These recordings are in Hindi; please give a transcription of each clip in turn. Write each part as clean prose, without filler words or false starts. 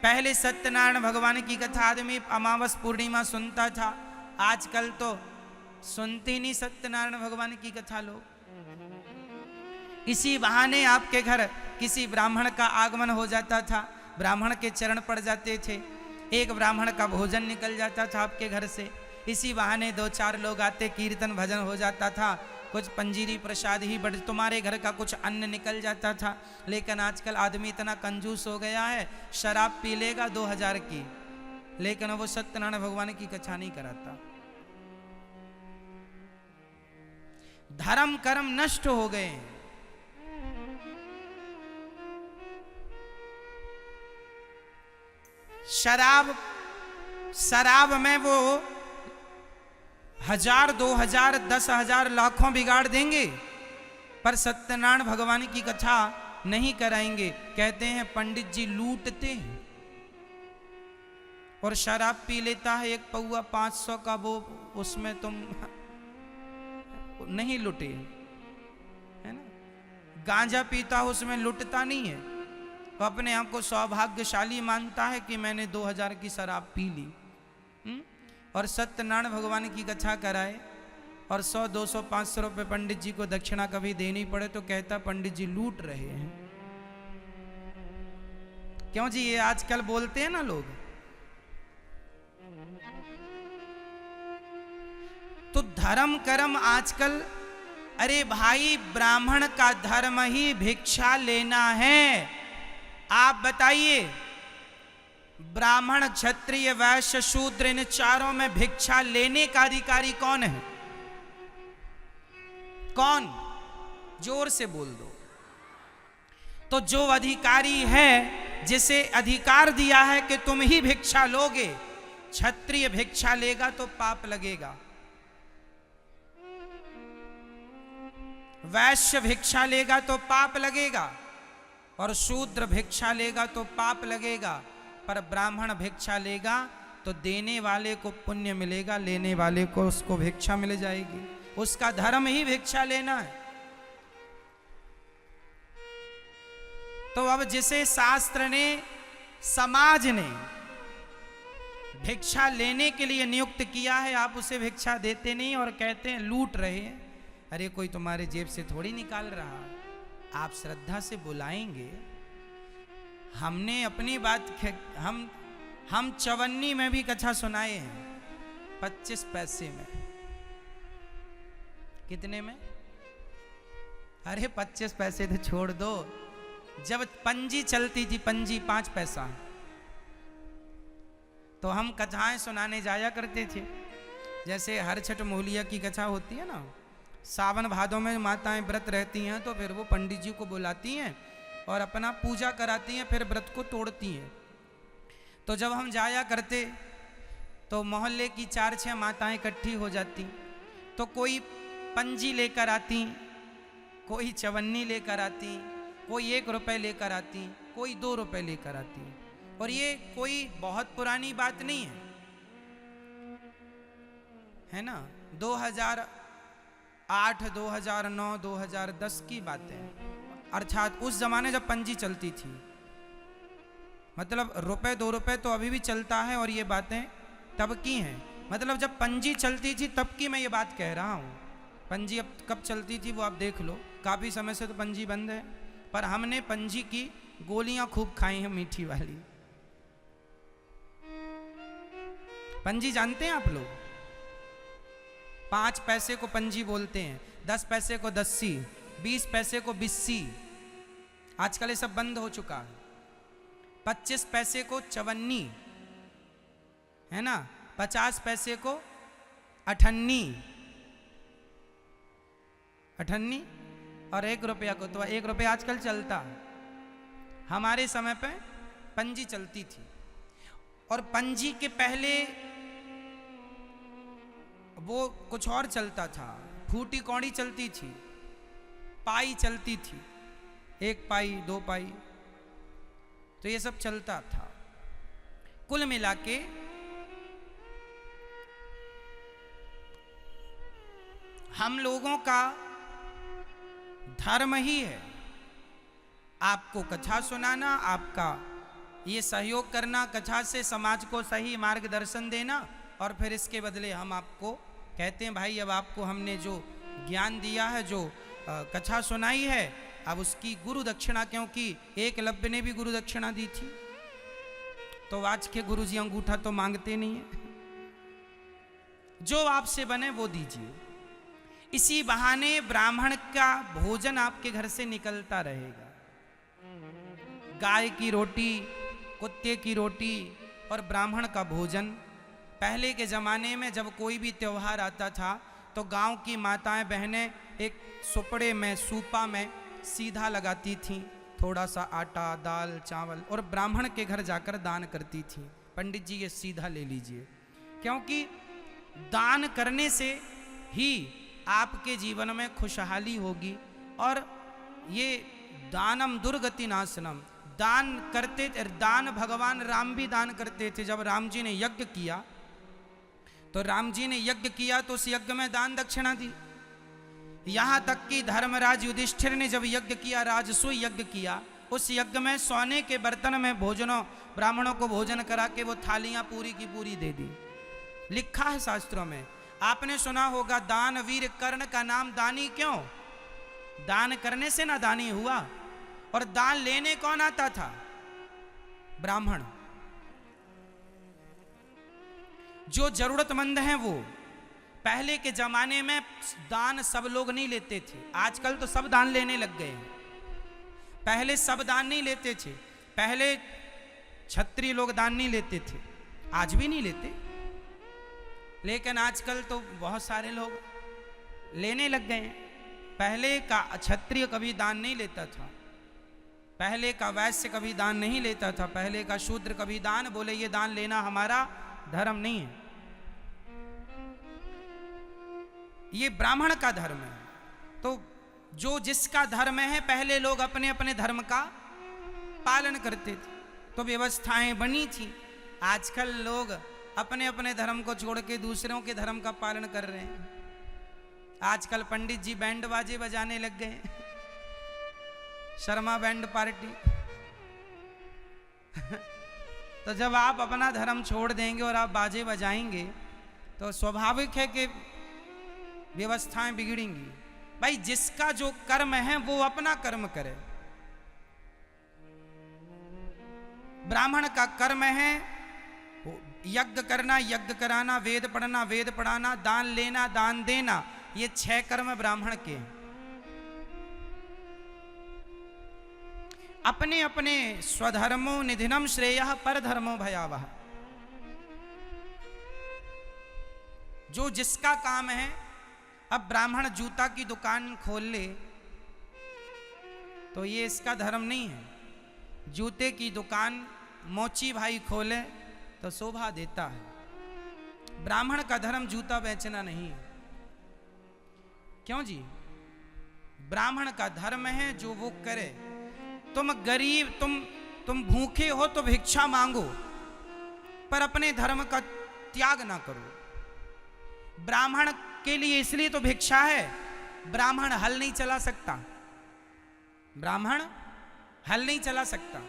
पहले सत्यनारायण भगवान की कथा आदमी अमावस पूर्णिमा सुनता था, आजकल तो सुनते नहीं सत्यनारायण भगवान की कथा लोग। इसी बहाने आपके घर किसी ब्राह्मण का आगमन हो जाता था, ब्राह्मण के चरण पड़ जाते थे, एक ब्राह्मण का भोजन निकल जाता था आपके घर से। इसी बहाने 2-4 लोग आते, कीर्तन भजन हो जाता था, कुछ पंजीरी प्रसाद ही बढ़, तुम्हारे घर का कुछ अन्न निकल जाता था। लेकिन आजकल आदमी इतना कंजूस हो गया है, शराब पी लेगा 2000 की, लेकिन वो सत्यनारायण भगवान की कथा नहीं कराता। धर्म कर्म नष्ट हो गए। शराब में वो 1000, 2000, 10,000, लाखों बिगाड़ देंगे, पर सत्यनारायण भगवान की कथा नहीं कराएंगे। कहते हैं पंडित जी लूटते हैं, और शराब पी लेता है एक पौआ 500 का, वो उसमें तुम नहीं लुटे, है ना। गांजा पीता उसमें लुटता नहीं है, तो अपने आप को सौभाग्यशाली मानता है कि मैंने 2000 की शराब पी ली। और सत्यनारायण भगवान की कथा कराए और 100, 200, 500 रुपये पंडित जी को दक्षिणा कभी देनी पड़े तो कहता पंडित जी लूट रहे हैं। क्यों जी, ये आजकल बोलते हैं ना लोग। तो धर्म कर्म आजकल, अरे भाई ब्राह्मण का धर्म ही भिक्षा लेना है। आप बताइए, ब्राह्मण क्षत्रिय वैश्य शूद्र इन चारों में भिक्षा लेने का अधिकारी कौन है? कौन? जोर से बोल दो। तो जो अधिकारी है, जिसे अधिकार दिया है कि तुम ही भिक्षा लोगे, क्षत्रिय भिक्षा लेगा तो पाप लगेगा, वैश्य भिक्षा लेगा तो पाप लगेगा, और शूद्र भिक्षा लेगा तो पाप लगेगा। पर ब्राह्मण भिक्षा लेगा तो देने वाले को पुण्य मिलेगा, लेने वाले को उसको भिक्षा मिल जाएगी। उसका धर्म ही भिक्षा लेना है। तो अब जिसे शास्त्र ने, समाज ने भिक्षा लेने के लिए नियुक्त किया है, आप उसे भिक्षा देते नहीं और कहते हैं लूट रहे हैं। अरे कोई तुम्हारे जेब से थोड़ी निकाल रहा, आप श्रद्धा से बुलाएंगे। हमने अपनी बात, हम चवन्नी में भी कथा सुनाए हैं 25 पैसे में। कितने में? अरे 25 पैसे तो छोड़ दो, जब पंजी चलती थी, पंजी 5 पैसा, तो हम कथाएं सुनाने जाया करते थे। जैसे हर छठ मूलिया की कथा होती है ना, सावन भादों में माताएं व्रत रहती हैं, तो फिर वो पंडित जी को बुलाती हैं और अपना पूजा कराती हैं, फिर व्रत को तोड़ती हैं। तो जब हम जाया करते तो मोहल्ले की 4-6 माताएं इकट्ठी हो जाती, तो कोई पंजी लेकर आती, कोई चवन्नी लेकर आती, कोई 1 रुपये लेकर आती, कोई 2 रुपये लेकर आती। और ये कोई बहुत पुरानी बात नहीं है, है ना। 2008, 2009, 2010 की बात है, अर्थात उस जमाने जब पंजी चलती थी। मतलब रुपए 2 रुपए तो अभी भी चलता है, और ये बातें तब की हैं। मतलब जब पंजी चलती थी तब की मैं ये बात कह रहा हूँ। पंजी अब कब चलती थी वो आप देख लो, काफ़ी समय से तो पंजी बंद है, पर हमने पंजी की गोलियां खूब खाई हैं, मीठी वाली। पंजी जानते हैं आप लोग? 5 पैसे को पंजी बोलते हैं, 10 पैसे को दस्सी, 20 पैसे को बिस्सी। आजकल ये सब बंद हो चुका है। 25 पैसे को चवन्नी, है ना, 50 पैसे को अठन्नी, और 1 रुपया को, तो 1 रुपया आजकल चलता है। हमारे समय पे पंजी चलती थी, और पंजी के पहले वो कुछ और चलता था, फूटी कौड़ी चलती थी, पाई चलती थी, 1 पाई 2 पाई, तो ये सब चलता था। कुल मिला के हम लोगों का धर्म ही है आपको कथा सुनाना, आपका ये सहयोग करना कथा से, समाज को सही मार्गदर्शन देना, और फिर इसके बदले हम आपको कहते हैं भाई अब आपको हमने जो ज्ञान दिया है, जो कथा सुनाई है, अब उसकी गुरु दक्षिणा, क्योंकि एकलव्य ने भी गुरु दक्षिणा दी थी, तो आज के गुरु जी अंगूठा तो मांगते नहीं है, जो आपसे बने वो दीजिए। इसी बहाने ब्राह्मण का भोजन आपके घर से निकलता रहेगा। गाय की रोटी, कुत्ते की रोटी और ब्राह्मण का भोजन। पहले के ज़माने में जब कोई भी त्यौहार आता था तो गांव की माताएं बहनें एक सुपड़े में, सूपा में सीधा लगाती थीं, थोड़ा सा आटा, दाल, चावल, और ब्राह्मण के घर जाकर दान करती थीं। पंडित जी ये सीधा ले लीजिए, क्योंकि दान करने से ही आपके जीवन में खुशहाली होगी। और ये दानम दुर्गति नाशनम, दान करते, दान भगवान राम भी दान करते थे। जब राम जी ने यज्ञ किया तो राम जी ने यज्ञ किया तो उस यज्ञ में दान दक्षिणा दी। यहां तक कि धर्मराज युधिष्ठिर ने जब यज्ञ किया, राजसूय यज्ञ किया, उस यज्ञ में सोने के बर्तन में भोजनों, ब्राह्मणों को भोजन करा के वो थालियां पूरी की पूरी दे दी। लिखा है शास्त्रों में, आपने सुना होगा दानवीर कर्ण का नाम दानी क्यों? दान करने से ना दानी हुआ। और दान लेने कौन आता था? ब्राह्मण। जो जरूरतमंद हैं वो। पहले के जमाने में दान सब लोग नहीं लेते थे, आजकल तो सब दान लेने लग गए हैं। पहले सब दान नहीं लेते थे, पहले क्षत्रिय लोग दान नहीं लेते थे, आज भी नहीं लेते, लेकिन आजकल तो बहुत सारे लोग लेने लग गए हैं। पहले का क्षत्रिय कभी दान नहीं लेता था, पहले का वैश्य कभी दान नहीं लेता था, पहले का शूद्र कभी दान, बोले ये दान लेना हमारा धर्म नहीं है, ये ब्राह्मण का धर्म है। तो जो जिसका धर्म है, पहले लोग अपने अपने धर्म का पालन करते थे, तो व्यवस्थाएं बनी थी। आजकल लोग अपने अपने धर्म को छोड़ के दूसरों के धर्म का पालन कर रहे हैं। आजकल पंडित जी बैंड बाजे बजाने लग गए, शर्मा बैंड पार्टी। तो जब आप अपना धर्म छोड़ देंगे और आप बाजे बजाएंगे तो स्वाभाविक है कि व्यवस्थाएं बिगड़ेंगी। भाई जिसका जो कर्म है वो अपना कर्म करे। ब्राह्मण का कर्म है यज्ञ करना, यज्ञ कराना, वेद पढ़ना, वेद पढ़ाना, दान लेना, दान देना, ये 6 कर्म ब्राह्मण के हैं। अपने अपने स्वधर्मो निधिनम श्रेयः परधर्मो भयावह। जो जिसका काम है, अब ब्राह्मण जूता की दुकान खोल ले तो ये इसका धर्म नहीं है। जूते की दुकान मोची भाई खोले तो शोभा देता है। ब्राह्मण का धर्म जूता बेचना नहीं है। क्यों जी? ब्राह्मण का धर्म है जो वो करे। तुम गरीब, तुम भूखे हो तो भिक्षा मांगो, पर अपने धर्म का त्याग ना करो। ब्राह्मण के लिए इसलिए तो भिक्षा है, ब्राह्मण हल नहीं चला सकता, ब्राह्मण हल नहीं चला सकता,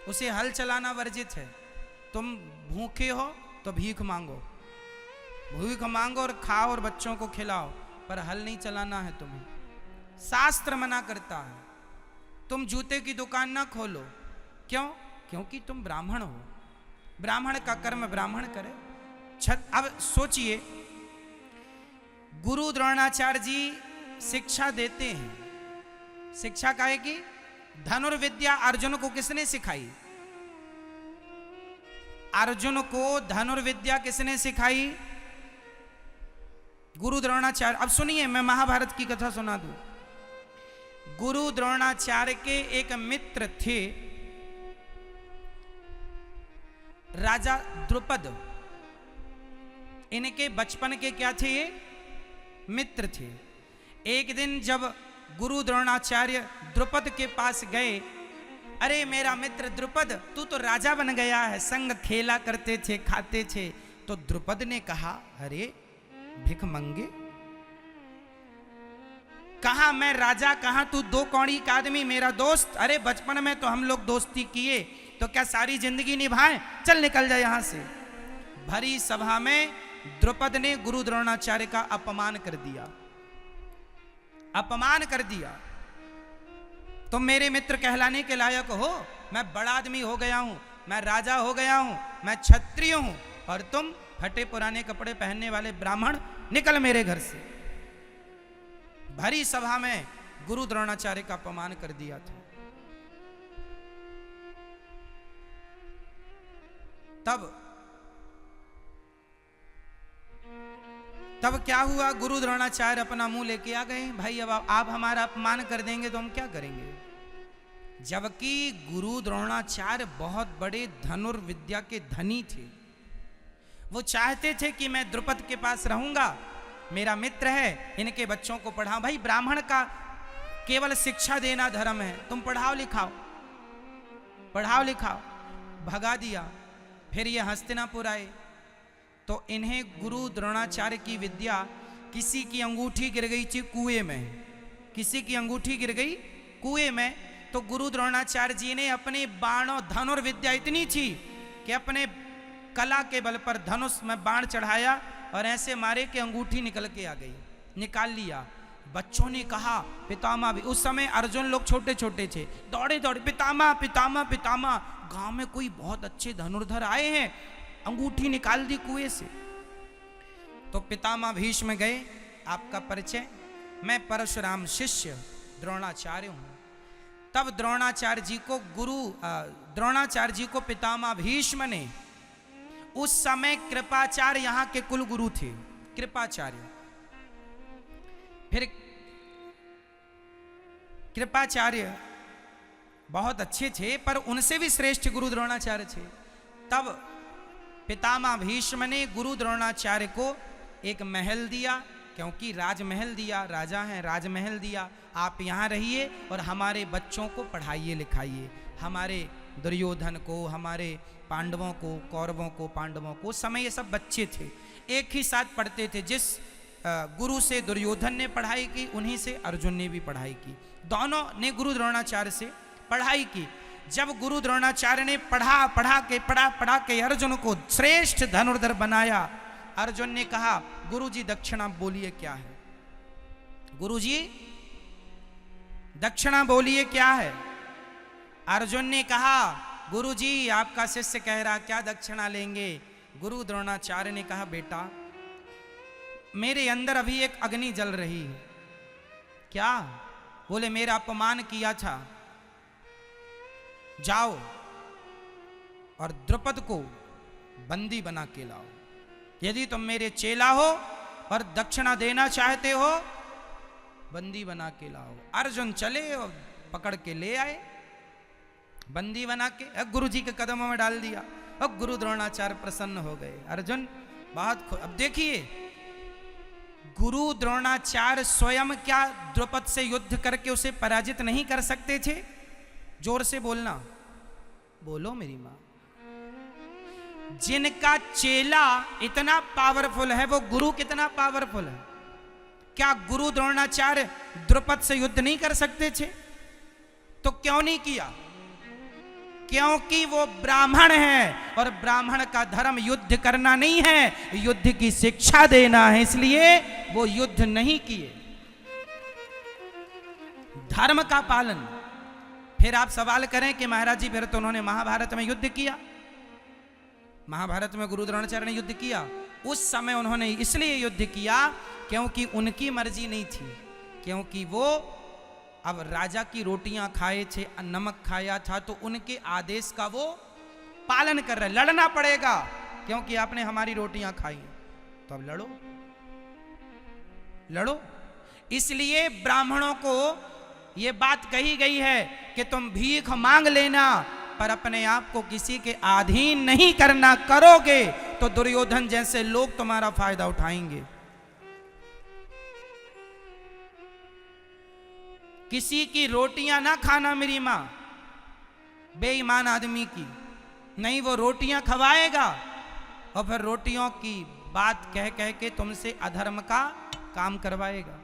उसे हल चलाना वर्जित है। तुम भूखे हो तो भीख मांगो, भीख मांगो और खाओ और बच्चों को खिलाओ, पर हल नहीं चलाना है तुम्हें। शास्त्र मना करता है तुम जूते की दुकान ना खोलो। क्यों? क्योंकि तुम ब्राह्मण हो। ब्राह्मण का कर्म ब्राह्मण करे। अब सोचिए, गुरु द्रोणाचार्य जी शिक्षा देते हैं। शिक्षा का है कि धनुर्विद्या अर्जुन को किसने सिखाई? अर्जुन को धनुर्विद्या किसने सिखाई? गुरु द्रोणाचार्य। अब सुनिए, मैं महाभारत की कथा सुना दूं। गुरु द्रोणाचार्य के एक मित्र थे, राजा द्रुपद। इनके बचपन के क्या थे? ये मित्र थे। एक दिन जब गुरु द्रोणाचार्य द्रुपद के पास गए, अरे मेरा मित्र द्रुपद, तू तो राजा बन गया है, संग खेला करते थे, खाते थे। तो द्रुपद ने कहा, अरे भिख मंगे, कहा मैं राजा, कहा तू 2 कौड़ी का आदमी, मेरा दोस्त। अरे बचपन में तो हम लोग दोस्ती किए, तो क्या सारी जिंदगी निभाएं? चल निकल जा यहां से। भरी सभा में द्रुपद ने गुरु द्रोणाचार्य का अपमान कर दिया, अपमान कर दिया। तुम मेरे मित्र कहलाने के लायक हो, मैं बड़ा आदमी हो गया हूं, मैं राजा हो गया हूं, मैं क्षत्रिय हूं, और तुम फटे पुराने कपड़े पहनने वाले ब्राह्मण, निकल मेरे घर से। भरी सभा में गुरु द्रोणाचार्य का अपमान कर दिया था। तब क्या हुआ? गुरु द्रोणाचार्य अपना मुंह लेके आ गए, भाई अब आप हमारा अपमान कर देंगे तो हम क्या करेंगे। जबकि गुरु द्रोणाचार्य बहुत बड़े धनुर्विद्या के धनी थे। वो चाहते थे कि मैं द्रुपद के पास रहूंगा, मेरा मित्र है, इनके बच्चों को पढ़ाओ। भाई ब्राह्मण का केवल शिक्षा देना धर्म है, तुम पढ़ाओ लिखाओ, पढ़ाओ लिखाओ। भगा दिया। फिर ये हस्तिनापुर आए तो इन्हें गुरु द्रोणाचार्य की विद्या, किसी की अंगूठी गिर गई थी कुएं में, किसी की अंगूठी गिर गई कुएं में, तो गुरु द्रोणाचार्य जी ने अपने बाणों, धनुर्विद्या इतनी थी कि अपने कला के बल पर धनुष में बाण चढ़ाया और ऐसे मारे कि अंगूठी निकल के आ गई, निकाल लिया। बच्चों ने कहा पितामह भी, उस समय अर्जुन लोग छोटे छोटे थे, दौड़े दौड़े पितामह पितामह पितामह, गांव में कोई बहुत अच्छे धनुर्धर आए हैं, अंगूठी निकाल दी कुएं से। तो पितामह भीष्म गए, आपका परिचय, मैं परशुराम शिष्य द्रोणाचार्य हूं। तब द्रोणाचार्य जी को पितामह भीष्म ने, उस समय कृपाचार्य यहां के कुल गुरु थे, कृपाचार्य। फिर कृपाचार्य बहुत अच्छे थे, पर उनसे भी श्रेष्ठ गुरु द्रोणाचार्य थे। तब पितामह भीष्म ने गुरु द्रोणाचार्य को एक महल दिया, क्योंकि राजमहल दिया, राजा हैं, राजमहल दिया, आप यहाँ रहिए और हमारे बच्चों को पढ़ाइए लिखाइए, हमारे दुर्योधन को, हमारे पांडवों को, कौरवों को, पांडवों को। उस समय ये सब बच्चे थे, एक ही साथ पढ़ते थे। जिस गुरु से दुर्योधन ने पढ़ाई की, उन्हीं से अर्जुन ने भी पढ़ाई की, दोनों ने गुरु द्रोणाचार्य से पढ़ाई की। जब गुरु द्रोणाचार्य ने पढ़ा के अर्जुन को श्रेष्ठ धनुर्धर बनाया, अर्जुन ने कहा गुरुजी दक्षिणा बोलिए क्या है, गुरुजी दक्षिणा बोलिए क्या है। अर्जुन ने कहा गुरुजी आपका शिष्य कह रहा क्या दक्षिणा लेंगे। गुरु द्रोणाचार्य ने कहा बेटा मेरे अंदर अभी एक अग्नि जल रही है। क्या? बोले मेरा अपमान किया था, जाओ और द्रुपद को बंदी बना के लाओ। यदि तुम मेरे चेला हो और दक्षिणा देना चाहते हो, बंदी बना के लाओ। अर्जुन चले और पकड़ के ले आए, बंदी बना के गुरु जी के कदमों में डाल दिया। अब गुरु द्रोणाचार्य प्रसन्न हो गए। अर्जुन बहुत अब देखिए, गुरु द्रोणाचार्य स्वयं क्या द्रुपद से युद्ध करके उसे पराजित नहीं कर सकते थे? जोर से बोलना, बोलो मेरी मां। जिनका चेला इतना पावरफुल है, वो गुरु कितना पावरफुल है। क्या गुरु द्रोणाचार्य द्रुपद से युद्ध नहीं कर सकते थे? तो क्यों नहीं किया? क्योंकि वो ब्राह्मण है और ब्राह्मण का धर्म युद्ध करना नहीं है, युद्ध की शिक्षा देना है, इसलिए वो युद्ध नहीं किए। धर्म का पालन। फिर आप सवाल करें कि महाराज जी फिर तो उन्होंने महाभारत में युद्ध किया। महाभारत में गुरु द्रोणाचार्य ने युद्ध किया। उस समय उन्होंने इसलिए युद्ध किया क्योंकि उनकी मर्जी नहीं थी, क्योंकि वो अब राजा की रोटियां खाए थे, नमक खाया था, तो उनके आदेश का वो पालन कर रहे। लड़ना पड़ेगा क्योंकि आपने हमारी रोटियां खाई, तो अब लड़ो लड़ो। इसलिए ब्राह्मणों को ये बात कही गई है कि तुम भीख मांग लेना पर अपने आप को किसी के अधीन नहीं करना। करोगे तो दुर्योधन जैसे लोग तुम्हारा फायदा उठाएंगे। किसी की रोटियां ना खाना मेरी मां, बेईमान आदमी की नहीं, वो रोटियां खवाएगा और फिर रोटियों की बात कह कह के तुमसे अधर्म का काम करवाएगा।